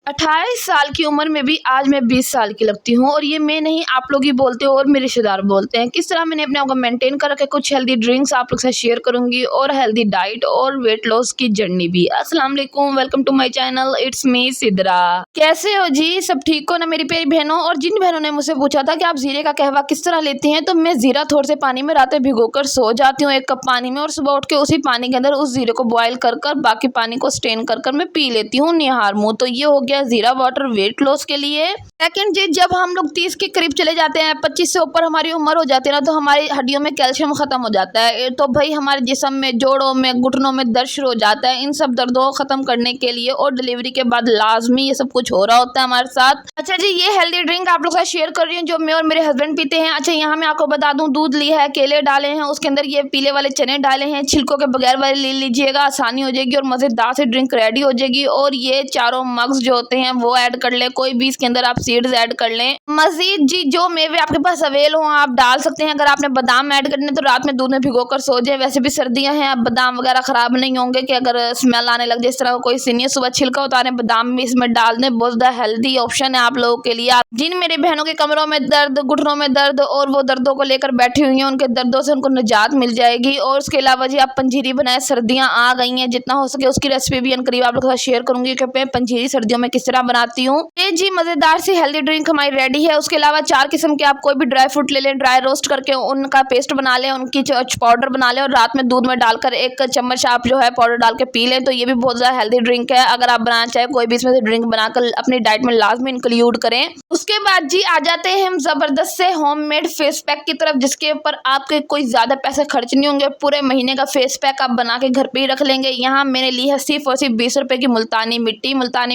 28 साल की उम्र में भी आज मैं 20 साल की लगती हूँ और ये मैं नहीं, आप लोग ही बोलते हो और मेरे रिश्तेदार बोलते हैं। किस तरह मैंने अपने आप को मेंटेन कर रखा है, कुछ हेल्दी ड्रिंक्स आप लोग से शेयर करूंगी और हेल्दी डाइट और वेट लॉस की जर्नी भी। अस्सलाम वालेकुम, welcome to my channel, it's me Sidra. कैसे हो जी, सब ठीक हो ना मेरी प्यारी बहनों। और जिन बहनों ने मुझसे पूछा था कि आप जीरे का कहवा किस तरह लेती हैं, तो मैं जीरा थोड़े से पानी में रात में भिगोकर सो जाती हूँ 1 कप पानी में, और सुबह उठ के उसी पानी के अंदर उस जीरे को बॉयल कर कर बाकी पानी को स्ट्रेन कर कर मैं पी लेती हूँ निहार मुँह। तो ये हो गया जीरा वाटर वेट लॉस के लिए। सेकंड जी, जब हम लोग 30 के करीब चले जाते हैं, 25 से ऊपर हमारी उम्र हो जाती है ना, तो हमारी हड्डियों में कैल्शियम खत्म हो जाता है। तो भाई हमारे जिस्म में, जोड़ों में, घुटनों में दर्द शुरू हो जाता है। इन सब दर्दों को खत्म करने के लिए और डिलीवरी के बाद लाजमी ये सब कुछ हो रहा होता है हमारे साथ। अच्छा जी, ये हेल्दी ड्रिंक आप लोग के साथ शेयर कर रही हूँ जो मैं और मेरे हस्बैंड पीते हैं। अच्छा, यहाँ मैं आपको बता दूं, दूध लिया है, केले डाले हैं, उसके अंदर ये पीले वाले चने डाले हैं, छिलकों के बगैर वाले ले लीजिएगा, आसानी हो जाएगी और मजेदार से ड्रिंक रेडी हो जाएगी। और ये चारों मग्स जो होते हैं वो ऐड कर ले, कोई भी इसके अंदर आप सीड्स ऐड कर लें। मजीद जी, जो मेवे आपके पास अवेल हो आप डाल सकते हैं। अगर आपने बादाम ऐड करने तो रात में दूध में भिगोकर सो जाए। वैसे भी सर्दियां हैं, अब बादाम वगैरह खराब नहीं होंगे कि अगर स्मेल आने लग जाए इस तरह कोई सीनियर सुबह छिलका उतारे बादाम भी इसमें डाल दें। बहुत ज़्यादा हेल्दी ऑप्शन है आप लोगों के लिए। जिन मेरे बहनों के कमरों में दर्द, घुटनों में दर्द और वो दर्दों को लेकर बैठी हुई हैं, उनके दर्दों से उनको निजात मिल जाएगी। और उसके अलावा जी, आप पंजीरी बनाए, सर्दियां आ गई हैं, जितना हो सके उसकी रेसिपी भी अनकरीब आप लोगों के साथ शेयर करूंगी कि मैं पंजीरी सर्दियों में किस तरह बनाती हूँ। ये जी मजेदार सी हेल्दी ड्रिंक हमारी रेडी है। उसके अलावा 4 किस्म के आप कोई भी ड्राई फ्रूट ले लें, ड्राई रोस्ट करके उनका पेस्ट बना लें, उनकी पाउडर बना लें और रात में दूध में डालकर 1 चम्मच आप जो है पाउडर डाल के पी लें। तो ये भी बहुत ज्यादा हेल्दी ड्रिंक है। अगर आप बनाना चाहें कोई भी इसमें से ड्रिंक बनाकर अपनी डाइट में लाजमी इंक्लूड करें। उसके बाद जी आ जाते हैं हम जबरदस्त से होममेड फेस पैक की तरफ, जिसके ऊपर आपके कोई ज्यादा पैसे खर्च नहीं होंगे। पूरे महीने का फेस पैक आप बना के घर पे ही रख लेंगे। यहाँ मैंने ली है सिर्फ और सिर्फ 20 रुपए की मुल्तानी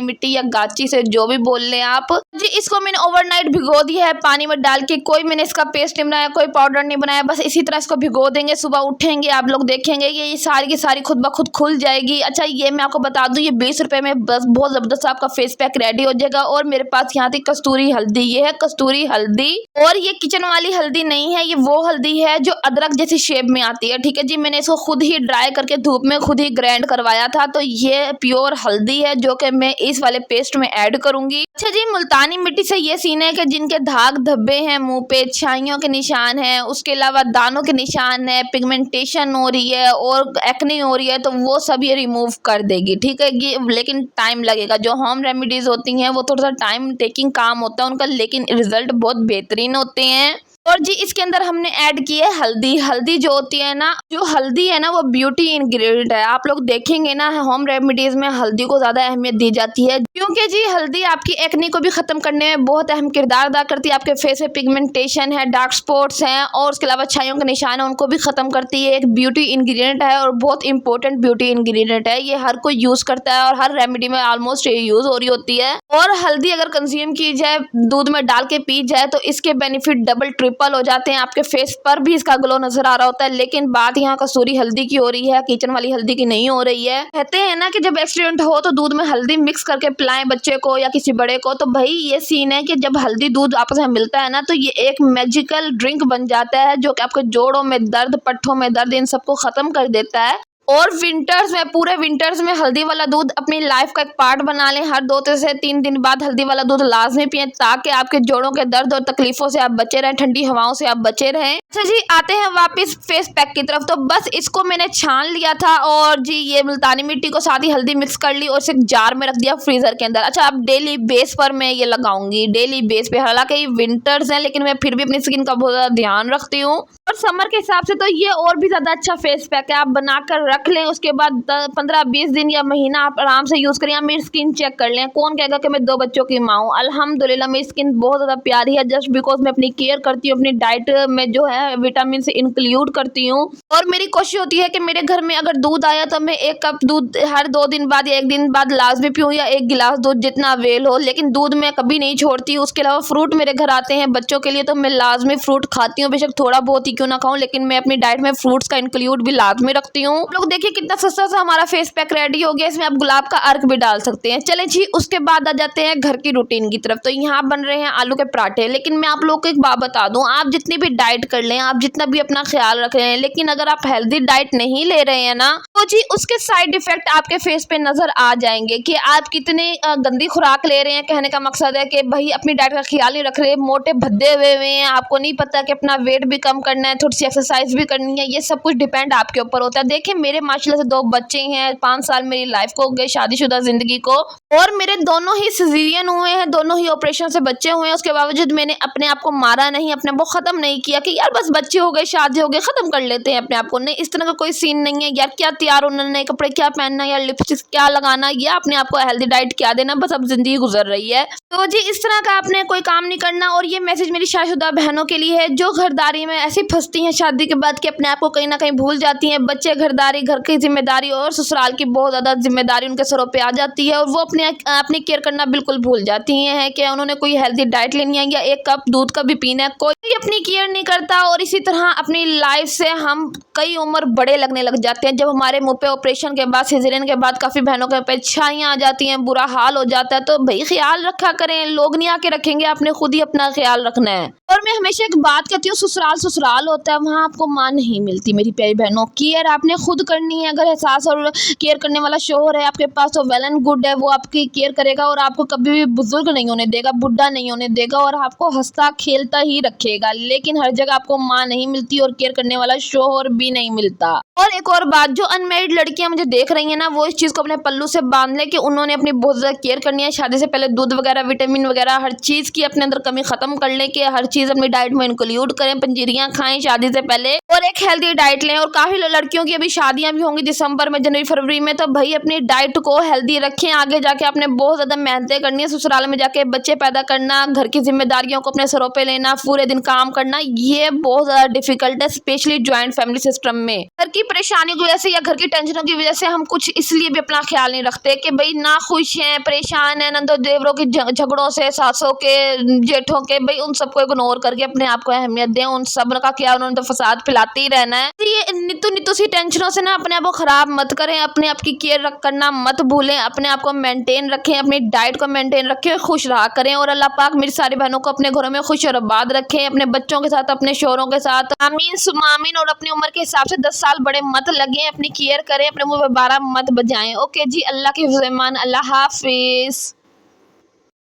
मिट्टी या गाची से जो भी बोल लें आप जी। इसको मैंने ओवरनाइट भिगो दिया है पानी में डाल के। कोई मैंने इसका पेस्ट नहीं बनाया, कोई पाउडर नहीं बनाया, बस इसी तरह इसको भिगो देंगे। सुबह उठेंगे आप लोग देखेंगे ये सारी की सारी खुद ब खुद खुल जाएगी। अच्छा, ये मैं आपको बता दूं, ये 20 रुपए में बस बहुत जबरदस्त आपका फेस पैक रेडी हो जाएगा। और मेरे पास यहाँ थी कस्तूरी हल्दी, ये है कस्तूरी हल्दी। और ये किचन वाली हल्दी नहीं है, ये वो हल्दी है जो अदरक जैसी शेप में आती है। ठीक है जी, मैंने इसको खुद ही ड्राई करके धूप में खुद ही ग्राइंड करवाया था। तो ये प्योर हल्दी है जो कि मैं इस वाले पेस्ट में ऐड करूंगी। अच्छा जी, मुल्तानी मिट्टी से ये सीन है कि जिनके दाग धब्बे हैं मुंह पे, छाइयों के निशान हैं, उसके अलावा दानों के निशान है, पिगमेंटेशन हो रही है और एक्ने हो रही है, तो वो सब ये रिमूव कर देगी। ठीक है, ये लेकिन टाइम लगेगा। जो होम रेमेडीज होती हैं वो थोड़ा सा टाइम टेकिंग काम होता है उनका, लेकिन रिजल्ट बहुत बेहतरीन होते हैं। और जी इसके अंदर हमने ऐड की है हल्दी। हल्दी जो होती है ना, जो हल्दी है ना, वो ब्यूटी इंग्रेडिएंट है। आप लोग देखेंगे ना, होम रेमेडीज में हल्दी को ज्यादा अहमियत दी जाती है, क्योंकि जी हल्दी आपकी एक्ने को भी खत्म करने में बहुत अहम किरदार अदा करती है। आपके फेस में पिगमेंटेशन है, डार्क स्पॉट्स हैं और उसके अलावा छाइयों के निशान है, उनको भी खत्म करती है। एक ब्यूटी इंग्रेडिएंट है और बहुत इंपॉर्टेंट ब्यूटी इंग्रेडिएंट है। ये हर कोई यूज करता है और हर रेमेडी में ऑलमोस्ट ये यूज हो रही होती है। और हल्दी अगर कंज्यूम की जाए, दूध में डाल के पी जाए, तो इसके बेनिफिट डबल ट्रिपल हो जाते हैं। आपके फेस पर भी इसका ग्लो नजर आ रहा होता है। लेकिन बात यहाँ कसूरी हल्दी की हो रही है, किचन वाली हल्दी की नहीं हो रही है। कहते हैं ना कि जब एक्सीडेंट हो तो दूध में हल्दी मिक्स करके पिलाएं बच्चे को या किसी बड़े को। तो भाई ये सीन है कि जब हल्दी दूध आपस में मिलता है ना, तो ये एक मैजिकल ड्रिंक बन जाता है जो कि आपके जोड़ों में दर्द, पट्ठों में दर्द, इन सबको खत्म कर देता है। और विंटर्स में, पूरे विंटर्स में हल्दी वाला दूध अपनी लाइफ का एक पार्ट बना लें। हर 2 से 3 दिन बाद हल्दी वाला दूध लाजमी पिए, ताकि आपके जोड़ों के दर्द और तकलीफों से आप बचे रहें, ठंडी हवाओं से आप बचे रहें। अच्छा जी, आते हैं वापस फेस पैक की तरफ। तो बस इसको मैंने छान लिया था और जी ये मुल्तानी मिट्टी को साथ ही हल्दी मिक्स कर ली और इसे जार में रख दिया फ्रीजर के अंदर। अच्छा, अब डेली बेस पर मैं ये लगाऊंगी, डेली बेस पे। हालांकि विंटर्स हैं लेकिन मैं फिर भी अपनी स्किन का बहुत ज्यादा ध्यान रखती हूँ। और समर के हिसाब से तो ये और भी ज्यादा अच्छा फेस पैक है। आप बनाकर रख लें, उसके बाद 15-20 दिन या महीना आप आराम से यूज करें। मेरी स्किन चेक कर लें, कौन कहेगा कि मैं 2 बच्चों की माँ हूँ। अल्हम्दुलिल्लाह मेरी स्किन बहुत ज्यादा प्यारी है, जस्ट बिकॉज मैं अपनी केयर करती हूँ, अपनी डाइट में जो है विटामिन से इंक्लूड करती हूँ। और मेरी कोशिश होती है कि मेरे घर में अगर दूध आया तो मैं 1 कप दूध हर 2 दिन बाद या 1 दिन बाद लाजमी पीऊँ, या 1 गिलास दूध, जितना अवेल हो। लेकिन दूध मैं कभी नहीं छोड़ती। उसके अलावा फ्रूट मेरे घर आते हैं बच्चों के लिए, तो मैं लाजमी फ्रूट खाती हूँ। बेशक थोड़ा बहुत ही क्यों ना खाऊं, लेकिन मैं अपनी डाइट में फ्रूट्स का इंक्लूड भी लाजमी रखती हूँ। लोग देखिए कितना सस्ता सा हमारा फेस पैक रेडी हो गया। इसमें आप गुलाब का अर्क भी डाल सकते हैं। चलें जी, उसके बाद आ जाते हैं घर की रूटीन की तरफ। तो यहाँ बन रहे हैं आलू के पराठे। लेकिन मैं आप लोगों को एक बात बता दूं, आप जितनी भी डाइट कर लें, आप जितना भी अपना ख्याल रख रहे हैं, लेकिन अगर आप हेल्दी डाइट नहीं ले रहे हैं ना, तो जी उसके साइड इफेक्ट आपके फेस पे नजर आ जाएंगे कि आप कितने गंदी खुराक ले रहे हैं। कहने का मकसद है कि भाई अपनी डाइट का ख्याल नहीं रख रहे, मोटे भद्दे हुए हैं, आपको नहीं पता कि अपना वेट भी कम करना है, थोड़ी सी एक्सरसाइज भी करनी है। ये सब कुछ डिपेंड आपके ऊपर होता है। देखिए मेरे माशाल्लाह से 2 बच्चे हैं, 5 साल मेरी लाइफ को हो गए शादीशुदा जिंदगी को, और मेरे दोनों ही सिजेरियन हुए हैं, दोनों ही ऑपरेशन से बच्चे हुए हैं। उसके बावजूद मैंने अपने आप को मारा नहीं, अपने आप को खत्म नहीं किया कि यार बस बच्चे हो गए, शादी हो गई, खत्म कर लेते हैं अपने आप को। नहीं, इस तरह का कोई सीन नहीं है यार। क्या तैयार होना, नए कपड़े क्या पहनना, या लिपस्टिक क्या लगाना, या अपने आप को हेल्दी डाइट क्या देना, बस अब जिंदगी गुजर रही है। तो जी इस तरह का आपने कोई काम नहीं करना। और ये मैसेज मेरी शादीशुदा बहनों के लिए है जो घरदारी में ऐसी फंसती हैं शादी के बाद कि अपने आप को कहीं ना कहीं भूल जाती हैं। बच्चे, घरदारी, घर की जिम्मेदारी और ससुराल की बहुत ज़्यादा जिम्मेदारी उनके सरों पे आ जाती है, और वो अपनी केयर करना बिल्कुल भूल जाती हैं कि उन्होंने कोई हेल्दी डाइट लेनी है या 1 कप दूध का भी पीना है। कोई अपनी केयर नहीं करता, और इसी तरह अपनी लाइफ से हम कई उम्र बड़े लगने लग जाते हैं। जब हमारे मुंह पे ऑपरेशन के बाद, सिजेरियन के बाद काफ़ी बहनों के पे छाइयाँ आ जाती हैं, बुरा हाल हो जाता है। तो भाई ख्याल रखा करें, लोग नहीं आके रखेंगे, आपने खुद ही अपना ख्याल रखना है। और मैं हमेशा एक बात कहती हूँ, ससुराल ससुराल होता है, वहाँ आपको माँ नहीं मिलती मेरी प्यारी बहनों। केयर आपने खुद करनी है। अगर एहसास और केयर करने वाला शोहर है आपके पास तो वेल एंड गुड है, वो आपकी केयर करेगा और आपको कभी भी बुजुर्ग नहीं होने देगा, बुढ़ा नहीं होने देगा, और आपको हंसता खेलता ही रखेगा। लेकिन हर जगह आपको माँ नहीं मिलती और केयर करने वाला शोहर भी नहीं मिलता। और एक और बात, जो अनमेरिड लड़कियां मुझे देख रही हैं ना, वो इस चीज़ को अपने पल्लू से बांध ले कि उन्होंने अपनी बहुत ज़्यादा केयर करनी है। शादी से पहले दूध वगैरह, विटामिन वगैरह, हर चीज़ की अपने अंदर कमी खत्म कर ले कि हर चीज़ अपनी डाइट में इंक्लूड करें, पंजीरियाँ खाएं शादी से पहले, और एक हेल्दी डाइट लें। और काफ़ी लड़कियों की अभी शादियाँ भी होंगी दिसंबर में, जनवरी फरवरी में, तो भाई अपनी डाइट को हेल्दी रखें। आगे जाके आपने बहुत ज़्यादा मेहनतें करनी है, ससुराल में जाके बच्चे पैदा करना, घर की जिम्मेदारियों को अपने सरों पर लेना, पूरे दिन काम करना, ये बहुत ज़्यादा डिफिकल्ट है, स्पेशली ज्वाइंट फैमिली सिस्टम में। घर की परेशानी की वजह से या घर की टेंशनों की वजह से हम कुछ इसलिए भी अपना ख्याल नहीं रखते कि भाई ना खुश हैं, परेशान हैं, नंदो देवरों के झगड़ों से, सासों के, जेठों के, भाई उन सबको इग्नोर करके अपने आप को अहमियत दें। उन सब का क्या, उन्होंने तो फसाद फैलाते ही रहना है। तो ये नित्तु सी टेंशनों से ना अपने आप को खराब मत करें, अपने आप की केयर करना मत भूलें, अपने आप को मेंटेन रखें, अपनी डाइट को मेंटेन रखें, खुश रहा करें। और अल्लाह पाक मेरी सारी बहनों को अपने घरों में खुश और आबाद रखें, अपने बच्चों के साथ, अपने शोहरों के साथ, आमीन सुम्मा आमीन। और अपनी उम्र के हिसाब से 10 साल बड़े मत लगे, अपनी केयर करें, अपने मुंह पे 12 मत बजाएं। ओके जी, अल्लाह के फ़ज़ल-ए-मान, अल्लाह हाफिज़।